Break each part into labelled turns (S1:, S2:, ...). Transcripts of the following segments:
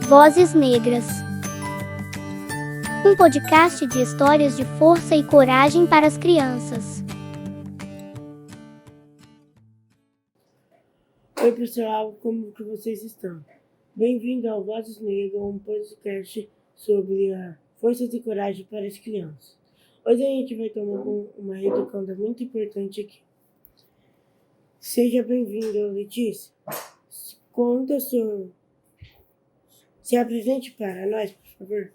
S1: Vozes Negras. Um podcast de histórias de força e coragem para as crianças.
S2: Oi pessoal, como que vocês estão? Bem-vindo ao Vozes Negras, um podcast sobre a força e coragem para as crianças. Hoje a gente vai tomar uma educanda muito importante aqui. Seja bem-vindo, Letícia. Se apresente para nós, por favor.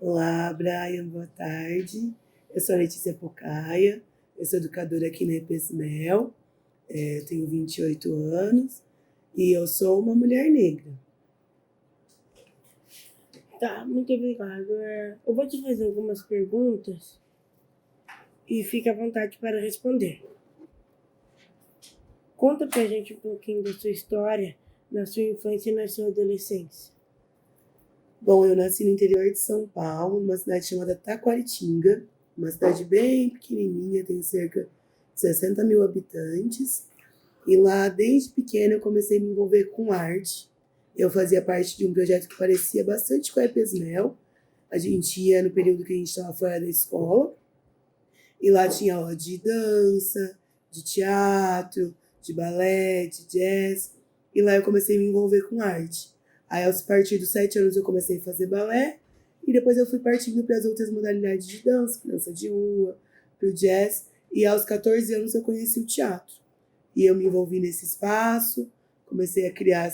S3: Olá, Brian, boa tarde. Eu sou a Letícia Pocaia, eu sou educadora aqui na EPSMEL, tenho 28 anos e eu sou uma mulher negra.
S2: Tá, muito obrigado. Eu vou te fazer algumas perguntas e fique à vontade para responder. Conta pra gente um pouquinho da sua história, na sua infância e na sua adolescência.
S3: Bom, eu nasci no interior de São Paulo, numa cidade chamada Taquaritinga, uma cidade bem pequenininha, tem cerca de 60 mil habitantes. E lá, desde pequena, eu comecei a me envolver com arte. Eu fazia parte de um projeto que parecia bastante com a EPSMEL. A gente ia no período que a gente estava fora da escola. E lá tinha aula de dança, de teatro, de balé, de jazz. E lá eu comecei a me envolver com arte. Aí, a partir dos 7 anos, eu comecei a fazer balé. E depois eu fui partindo para as outras modalidades de dança de rua, para o jazz. E aos 14 anos eu conheci o teatro. E eu me envolvi nesse espaço, comecei a criar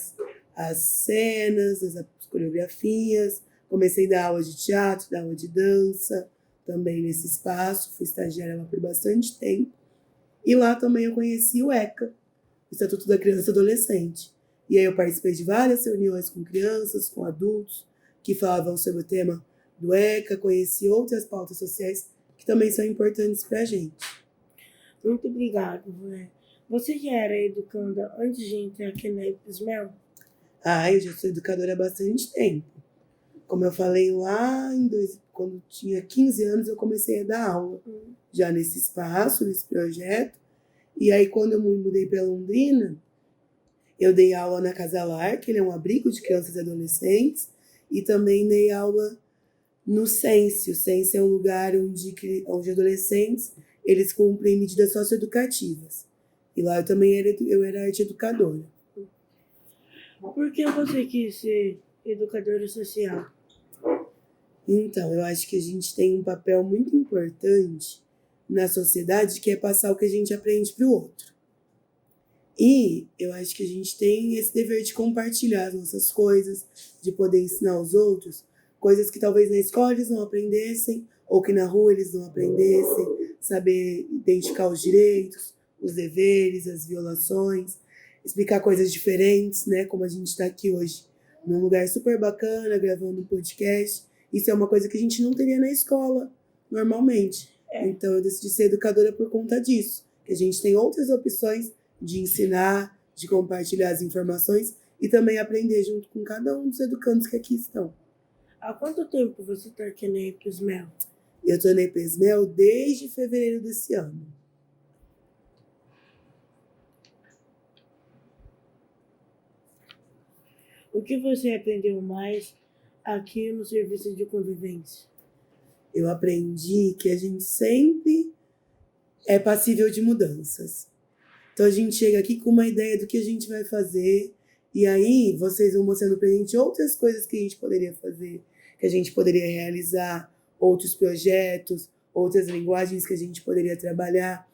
S3: as cenas, as coreografias, comecei a dar aula de teatro, dar aula de dança, também nesse espaço, fui estagiária lá por bastante tempo. E lá também eu conheci o ECA, o Estatuto da Criança e Adolescente. E aí eu participei de várias reuniões com crianças, com adultos, que falavam sobre o tema do ECA, conheci outras pautas sociais que também são importantes para a gente.
S2: Muito obrigado. Você já era educanda antes de entrar aqui na EPSMEL?
S3: Eu já sou educadora há bastante tempo. Como eu falei lá, quando tinha 15 anos, eu comecei a dar aula já nesse espaço, nesse projeto. E aí, quando eu me mudei para Londrina, eu dei aula na Casa Lar, que ele é um abrigo de crianças e adolescentes, e também dei aula no SENSE. O SENSE é um lugar onde adolescentes eles cumprem medidas socioeducativas. E lá eu era arte educadora.
S2: Por que você quis ser educadora social?
S3: Então, eu acho que a gente tem um papel muito importante na sociedade, que é passar o que a gente aprende para o outro. E eu acho que a gente tem esse dever de compartilhar as nossas coisas, de poder ensinar aos outros coisas que talvez na escola eles não aprendessem, ou que na rua eles não aprendessem, saber identificar os direitos, os deveres, as violações, explicar coisas diferentes, né? Como a gente está aqui hoje, num lugar super bacana, gravando um podcast. Isso é uma coisa que a gente não teria na escola, normalmente. Então, eu decidi ser educadora por conta disso. Que a gente tem outras opções de ensinar, de compartilhar as informações e também aprender junto com cada um dos educandos que aqui estão.
S2: Há quanto tempo você está aqui na EPSMEL?
S3: Eu estou na EPSMEL desde fevereiro desse ano.
S2: O que você aprendeu mais aqui no serviço de convivência?
S3: Eu aprendi que a gente sempre é passível de mudanças. Então a gente chega aqui com uma ideia do que a gente vai fazer e aí vocês vão mostrando pra gente outras coisas que a gente poderia fazer, que a gente poderia realizar, outros projetos, outras linguagens que a gente poderia trabalhar.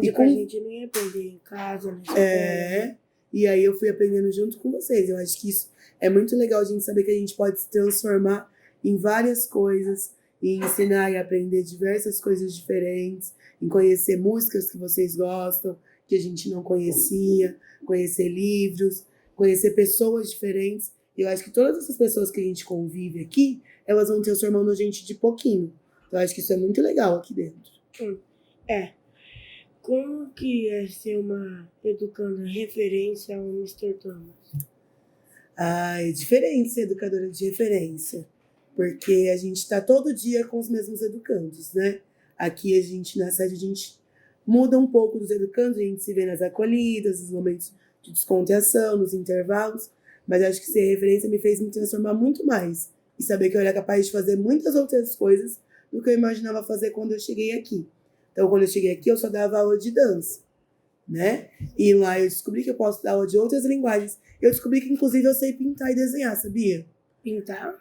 S2: E a gente não ia aprender em casa, na escola.
S3: E aí eu fui aprendendo junto com vocês. Eu acho que isso é muito legal, a gente saber que a gente pode se transformar em várias coisas, e ensinar e aprender diversas coisas diferentes, em conhecer músicas que vocês gostam, que a gente não conhecia, conhecer livros, conhecer pessoas diferentes. E eu acho que todas essas pessoas que a gente convive aqui, elas vão transformando a gente de pouquinho. Então eu acho que isso é muito legal aqui dentro.
S2: Como que é ser uma educanda referência ao Mr. Thomas?
S3: É diferente ser educadora de referência, porque a gente está todo dia com os mesmos educandos, né? Aqui na sede a gente muda um pouco dos educandos, a gente se vê nas acolhidas, nos momentos de descontração, nos intervalos, mas acho que ser referência me fez me transformar muito mais e saber que eu era capaz de fazer muitas outras coisas do que eu imaginava fazer quando eu cheguei aqui. Então, quando eu cheguei aqui, eu só dava aula de dança, né? E lá eu descobri que eu posso dar aula de outras linguagens. Eu descobri que, inclusive, eu sei pintar e desenhar, sabia?
S2: Pintar?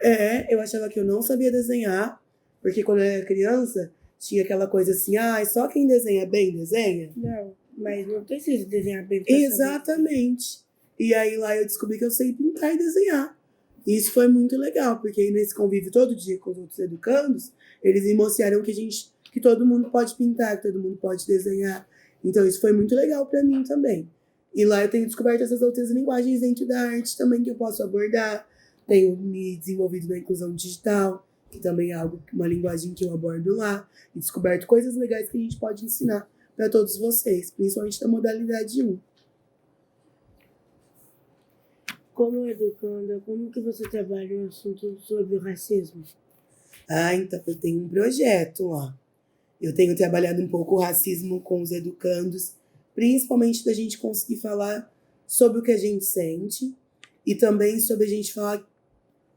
S3: Eu achava que eu não sabia desenhar, porque quando eu era criança, tinha aquela coisa assim, só quem desenha bem desenha.
S2: Não, mas não precisa desenhar bem pra
S3: Exatamente. E aí lá eu descobri que eu sei pintar e desenhar. E isso foi muito legal, porque aí nesse convívio todo dia com os outros educandos, eles me mostraram que todo mundo pode pintar, que todo mundo pode desenhar. Então isso foi muito legal para mim também. E lá eu tenho descoberto essas outras linguagens dentro da arte também que eu posso abordar. Tenho me desenvolvido na inclusão digital, que também é uma linguagem que eu abordo lá. E descoberto coisas legais que a gente pode ensinar para todos vocês, principalmente da modalidade 1.
S2: Como educanda, como que você trabalha o assunto sobre o racismo?
S3: Então eu tenho um projeto lá. Eu tenho trabalhado um pouco o racismo com os educandos, principalmente da gente conseguir falar sobre o que a gente sente e também sobre a gente falar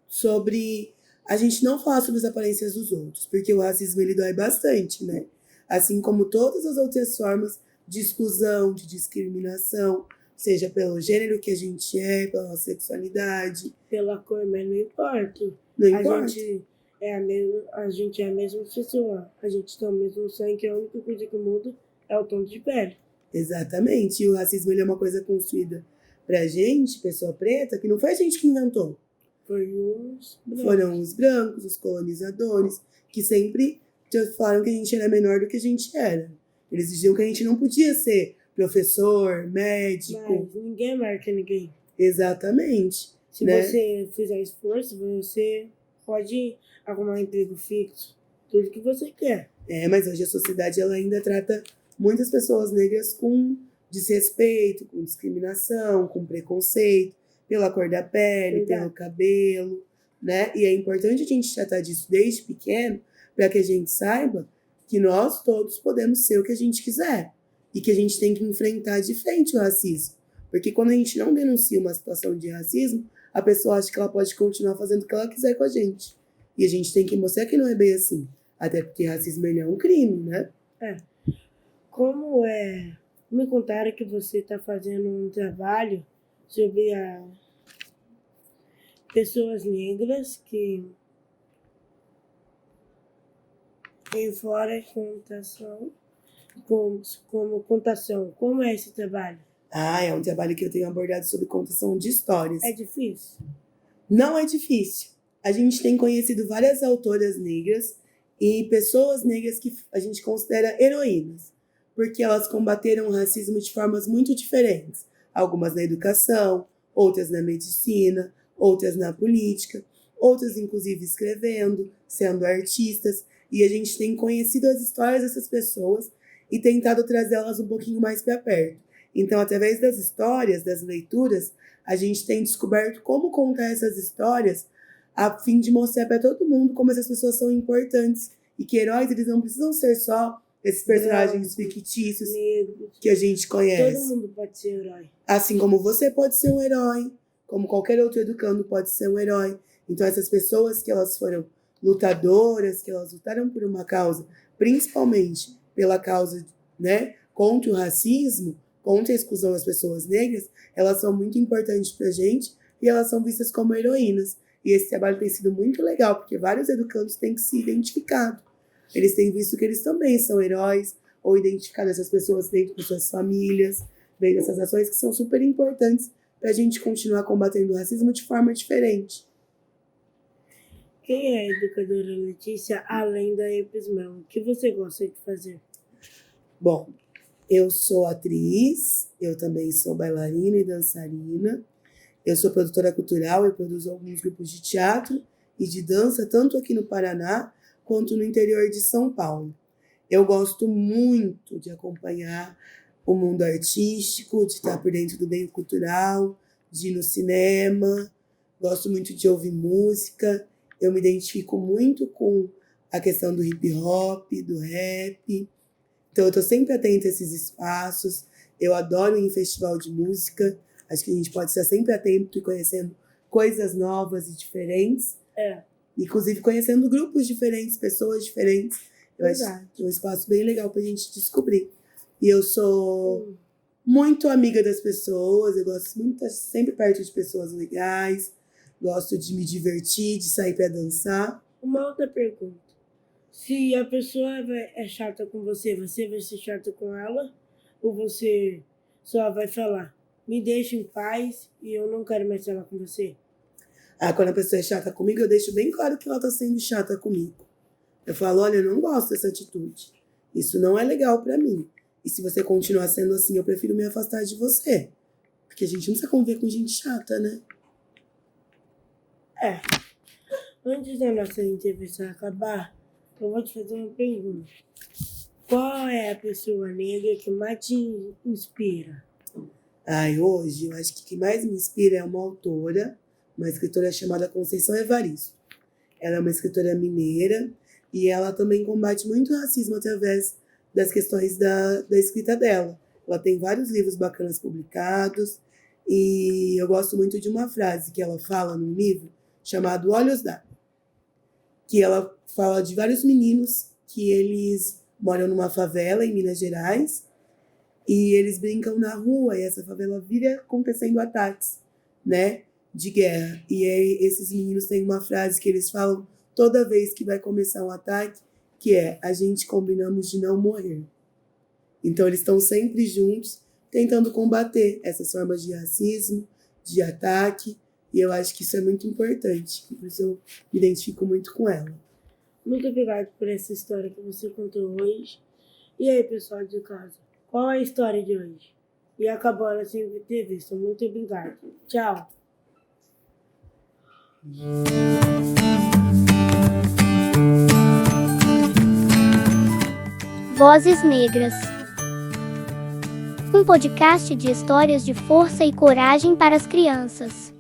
S3: sobre a gente não falar sobre as aparências dos outros, porque o racismo ele dói bastante, né? Assim como todas as outras formas de exclusão, de discriminação, seja pelo gênero que a gente é, pela nossa sexualidade.
S2: Pela cor, mas não importa.
S3: Não importa.
S2: A gente é a mesma pessoa. A gente tem o mesmo sangue, a única coisa que muda é o tom de pele.
S3: Exatamente. E o racismo ele é uma coisa construída pra gente, pessoa preta, que não foi a gente que inventou. Foram os brancos, os colonizadores, que sempre falaram que a gente era menor do que a gente era. Eles diziam que a gente não podia ser professor, médico.
S2: Mas ninguém marca ninguém.
S3: Exatamente.
S2: Se você fizer esforço, você pode arrumar um emprego fixo, tudo que você quer.
S3: Mas hoje a sociedade ela ainda trata muitas pessoas negras com desrespeito, com discriminação, com preconceito, pela cor da pele, pelo cabelo, né? E é importante a gente tratar disso desde pequeno, para que a gente saiba que nós todos podemos ser o que a gente quiser e que a gente tem que enfrentar de frente o racismo. Porque quando a gente não denuncia uma situação de racismo, a pessoa acha que ela pode continuar fazendo o que ela quiser com a gente. E a gente tem que mostrar que não é bem assim. Até porque racismo ele é um crime, né?
S2: Como é? Me contaram que você está fazendo um trabalho sobre pessoas negras que tem fora contação, como contação. Como é esse trabalho?
S3: É um trabalho que eu tenho abordado sobre contação de histórias.
S2: É difícil?
S3: Não é difícil. A gente tem conhecido várias autoras negras e pessoas negras que a gente considera heroínas, porque elas combateram o racismo de formas muito diferentes. Algumas na educação, outras na medicina, outras na política, outras inclusive escrevendo, sendo artistas. E a gente tem conhecido as histórias dessas pessoas e tentado trazê-las um pouquinho mais para perto. Então, através das histórias, das leituras, a gente tem descoberto como contar essas histórias a fim de mostrar para todo mundo como essas pessoas são importantes e que heróis eles não precisam ser só esses personagens fictícios
S2: negros,
S3: que a gente conhece.
S2: Todo mundo pode ser herói.
S3: Assim como você pode ser um herói, como qualquer outro educando pode ser um herói. Então, essas pessoas que elas foram lutadoras, que elas lutaram por uma causa, principalmente pela causa, né, contra o racismo, contra a exclusão das pessoas negras, elas são muito importantes pra gente e elas são vistas como heroínas. E esse trabalho tem sido muito legal, porque vários educandos têm se identificado. Eles têm visto que eles também são heróis, ou identificado essas pessoas dentro de suas famílias, dentro dessas ações que são super importantes para a gente continuar combatendo o racismo de forma diferente.
S2: Quem é a educadora Letícia, além da Epismel? O que você gosta de fazer?
S3: Bom, eu sou atriz, eu também sou bailarina e dançarina. Eu sou produtora cultural, eu produzo alguns grupos de teatro e de dança, tanto aqui no Paraná quanto no interior de São Paulo. Eu gosto muito de acompanhar o mundo artístico, de estar por dentro do meio cultural, de ir no cinema, gosto muito de ouvir música. Eu me identifico muito com a questão do hip hop, do rap. Então, eu estou sempre atenta a esses espaços. Eu adoro ir em festival de música. Acho que a gente pode estar sempre atento e conhecendo coisas novas e diferentes. Inclusive conhecendo grupos diferentes, pessoas diferentes. Eu acho que é um espaço bem legal para a gente descobrir. E eu sou muito amiga das pessoas. Eu gosto muito de estar sempre perto de pessoas legais. Gosto de me divertir, de sair para dançar.
S2: Uma outra pergunta. Se a pessoa é chata com você, você vai ser chata com ela? Ou você só vai falar, me deixa em paz e eu não quero mais falar com você?
S3: Quando a pessoa é chata comigo, eu deixo bem claro que ela está sendo chata comigo. Eu falo, olha, eu não gosto dessa atitude. Isso não é legal para mim. E se você continuar sendo assim, eu prefiro me afastar de você. Porque a gente não precisa conviver com gente chata, né?
S2: Antes da nossa entrevista acabar, eu vou te fazer uma pergunta. Qual é a pessoa negra que mais te inspira?
S3: Hoje, eu acho que o que mais me inspira é uma autora, uma escritora chamada Conceição Evaristo. Ela é uma escritora mineira e ela também combate muito o racismo através das questões da escrita dela. Ela tem vários livros bacanas publicados e eu gosto muito de uma frase que ela fala num livro chamado Olhos d'Água, que ela fala de vários meninos que eles moram numa favela em Minas Gerais e eles brincam na rua e essa favela vira acontecendo ataques, né, de guerra. E aí, esses meninos têm uma frase que eles falam toda vez que vai começar um ataque, que é, a gente combinamos de não morrer. Então eles estão sempre juntos, tentando combater essas formas de racismo, de ataque, e eu acho que isso é muito importante, por isso eu me identifico muito com ela.
S2: Muito obrigado por essa história que você contou hoje. E aí, pessoal de casa, qual é a história de hoje? E acabou a nossa entrevista. Muito obrigado. Tchau.
S1: Vozes Negras. Um podcast de histórias de força e coragem para as crianças.